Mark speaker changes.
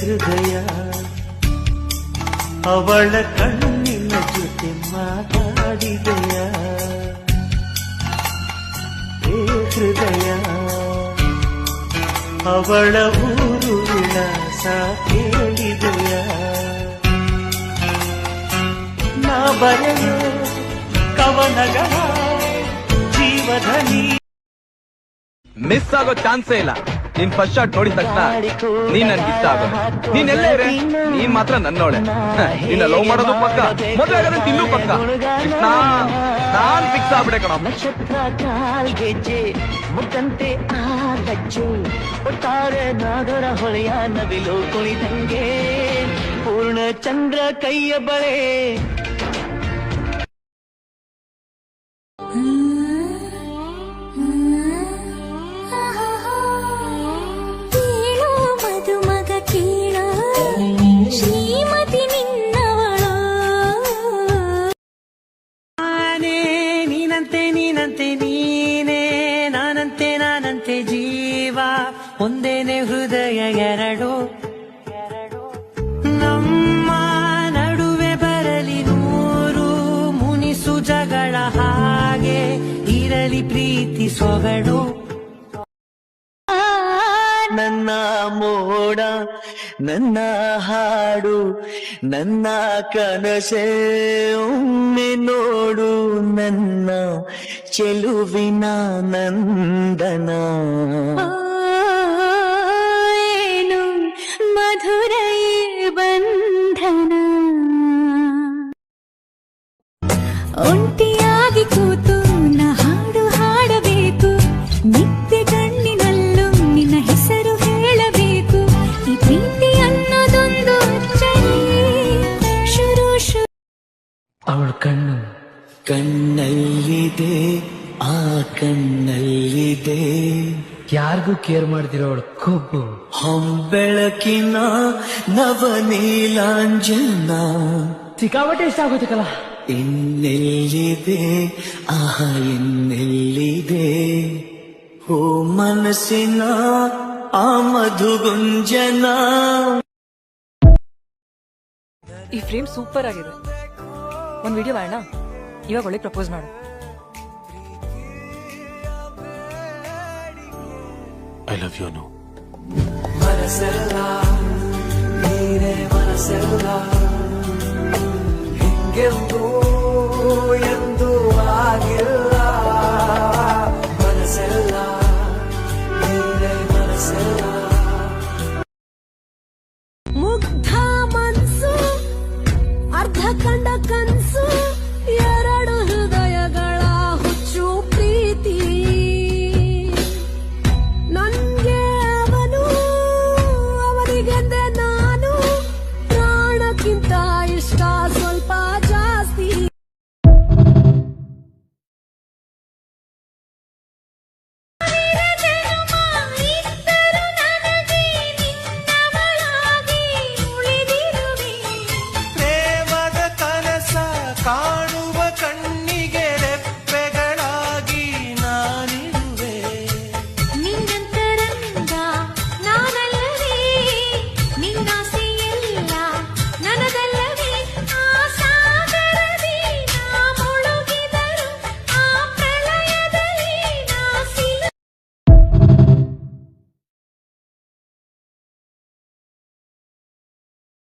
Speaker 1: ಹೃದಯ ಅವಳ ಕಣ್ಣಿನ ಜೊತೆ ಮಾತಾಡಿದೆಯ ಹೇ ಹೃದಯ ಅವಳ ಊರು ವಿಳಾಸ ಕೇಳಿದೆಯ ನಾ ಬರೆಯೋ ಕವನಗಳ ಜೀವಧನಿ
Speaker 2: ಮಿಸ್ ಆಗೋ ಚಾನ್ಸೇ ಇಲ್ಲ. ನೀನ್ ಫಸ್ಟ್ ಶಾಟ್ ನೋಡಿದ ತಕ್ಷಣ ನೀನ್ ನನ್ಗೆ ಇಷ್ಟ ಆಗೋದು. ನೀನ್ ಎಲ್ಲೇ ಇರೆ ನೀನ್ ಮಾತ್ರ ನನ್ನೋಳೆ. ನಿನ್ನ ಲವ್ ಮಾಡೋದು ಪಕ್ಕ, ಮದುವೆ ಆಗೋದಂತ ಇನ್ನೂ ಪಕ್ಕ. ಕೃಷ್ಣ ನಾನ್ ಫಿಕ್ಸ್ ಆಗ್ಬಿಡೆ ಕಣ.
Speaker 1: ನಕ್ಷತ್ರ ಕಾಲ್ಗೆಜ್ಜೆ ಮುಖಂತೆ ಆಗಜ್ಜೆ ಒಟ್ಟಾರೆ ನಾಗರ ಹೊಳೆಯ ನವಿಲು ಕುಳಿತಂಗೆ ಪೂರ್ಣ ಚಂದ್ರ ಕೈಯ ಬಳೆ. ನೀನಂತೆ ನೀನೇ ನಾನಂತೆ ನಾನಂತೆ ಜೀವ ಒಂದೇನೆ ಹೃದಯ ಎರಡು ನಮ್ಮ ನಡುವೆ ಬರಲಿ ನೂರು ಮುನಿಸು ಜಗಳ ಹಾಗೆ ಇರಲಿ ಪ್ರೀತಿ ಸೊಗಡು. ನನ್ನ ಮೋಡ ನನ್ನ ಹಾಡು ನನ್ನ ಕನಸೆ ಒಮ್ಮೆ ನೋಡು ನನ್ನ ಚೆಲುವಿನ ನಂದನ.
Speaker 3: ಏನು ಮಧುರ ಬಂಧನ ಒಂಟಿಯಾಗಿ ಕೂತು ನ ಹಾಡು ಹಾಡಬೇಕು ನಿತ್ಯ ಕಣ್ಣಿನಲ್ಲೂ ನಿನ್ನ ಹೆಸರು ಹೇಳಬೇಕು. ಈ ಪ್ರೀತಿ ಅನ್ನೋದೊಂದು ಶುರು
Speaker 1: ಅವಳ ಕಣ್ಣು ಕಣ್ಣಲ್ಲಿದೆ ಆ ಕಣ್ಣಲ್ಲಿದೆ ಯಾರಿಗೂ ಕೇರ್ ಮಾಡ್ತಿರೋ ಅವಳ ಕೊಬ್ಬು ಹೊಂಬೆಳಕಿನ ನವನೀಲಾಂಜನ ಸಿಕ್ಕಾಪಟ್ಟೆ ಇಷ್ಟ ಆಗೋದಕ್ಕಲ್ಲ. ಇನ್ನೆಲ್ಲಿದೆ ಆಹ ಇನ್ನೆಲ್ಲಿದೆ ಓ ಮನಸ್ಸಿನ ಆ ಮಧುಗುಂಜನ.
Speaker 4: ಈ ಫ್ರೇಮ್ ಸೂಪರ್ ಆಗಿದೆ. ಒಂದ್ ವಿಡಿಯೋ ಮಾಡೋಣ. ಇವಾಗ ಒಳ್ಳೆ ಪ್ರಪೋಸ್ ಮಾಡು.
Speaker 5: ಐ ಲವ್ ಯು ಅನು.
Speaker 1: ಮನಸ್ಸೆಲ್ಲ ನೀನೇ ಮನಸ್ಸೆಲ್ಲ ಹಿಂಗೆಂದು ಎಂದು ಆಗಿಲ್ಲ. ಮನಸ್ಸೆಲ್ಲ ನೀನೇ ಮನಸ್ಸೆಲ್ಲ
Speaker 3: ಮುಗ್ಧ